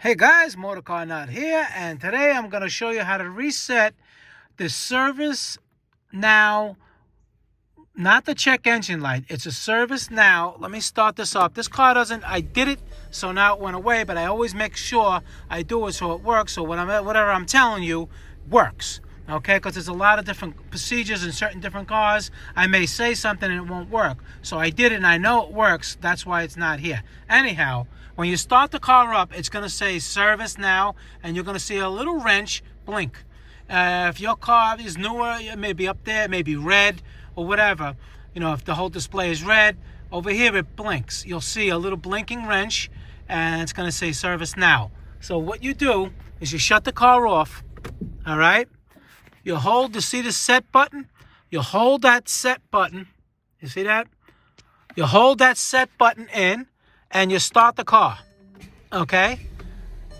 Hey guys, Motorcarnut here, and today I'm going to show you how to reset the service now, not the check engine light. It's a service now. Let me start this up. This car doesn't, I did it, so now it went away, but I always make sure I do it so it works, so whatever I'm telling you works. Okay, because there's a lot of different procedures in certain different cars. I may say something and it won't work. So I did it and I know it works. That's why it's not here. Anyhow, when you start the car up, it's going to say service now, and you're going to see a little wrench blink. If your car is newer, it may be up there, it may be red or whatever. You know, if the whole display is red, over here it blinks. You'll see a little blinking wrench, and it's going to say service now. So what you do is you shut the car off, all right? You hold, you see the set button? You hold that set button. You see that? You hold that set button in and you start the car. Okay?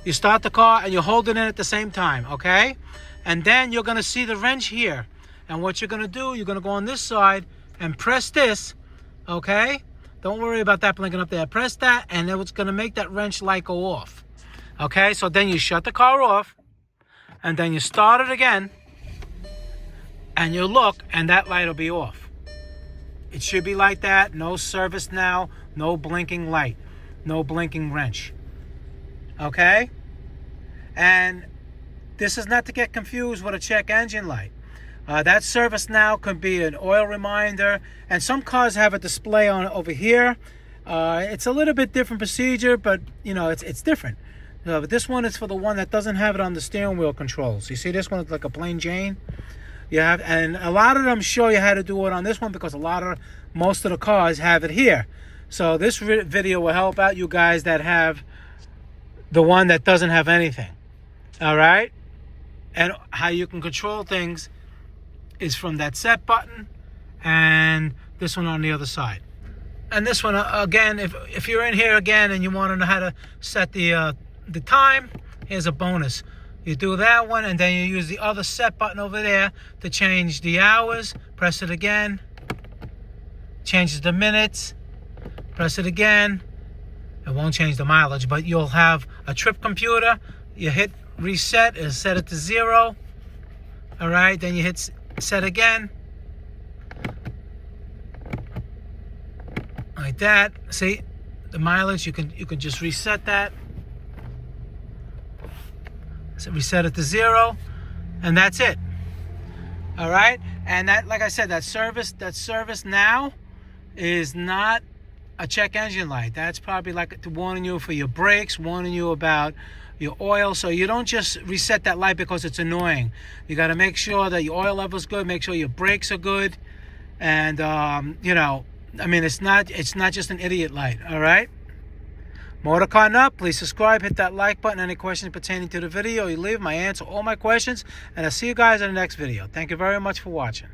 You start the car and you hold it in at the same time. Okay? And then you're going to see the wrench here. And what you're going to do, you're going to go on this side and press this. Okay? Don't worry about that blinking up there. Press that and then it's going to make that wrench light go off. Okay? So then you shut the car off and then you start it again. And you look, and that light will be off. It should be like that. No service now. No blinking light. No blinking wrench. Okay? And this is not to get confused with a check engine light. That service now could be an oil reminder. And some cars have a display on over here. It's a little bit different procedure, but, you know, it's different. But this one is for the one that doesn't have it on the steering wheel controls. You see this one is like a plain Jane. You have, and a lot of them show you how to do it on this one because most of the cars have it here. So this video will help out you guys that have the one that doesn't have anything. All right? And how you can control things is from that set button and this one on the other side. And this one, again, if you're in here again and you want to know how to set the time, here's a bonus. You do that one, and then you use the other set button over there to change the hours. Press it again. Changes the minutes. Press it again. It won't change the mileage, but you'll have a trip computer. You hit reset and set it to 0. All right, then you hit set again. Like that. See, the mileage, you can just reset that. So reset it to 0, and that's it. All right, and that, like I said, that service now is not a check engine light. That's probably like warning you for your brakes, warning you about your oil. So you don't just reset that light because it's annoying. You got to make sure that your oil level is good. Make sure your brakes are good, and you know, I mean, it's not just an idiot light. All right. Motorcarnut, please subscribe, hit that like button. Any questions pertaining to the video you leave, I answer all my questions. And I'll see you guys in the next video. Thank you very much for watching.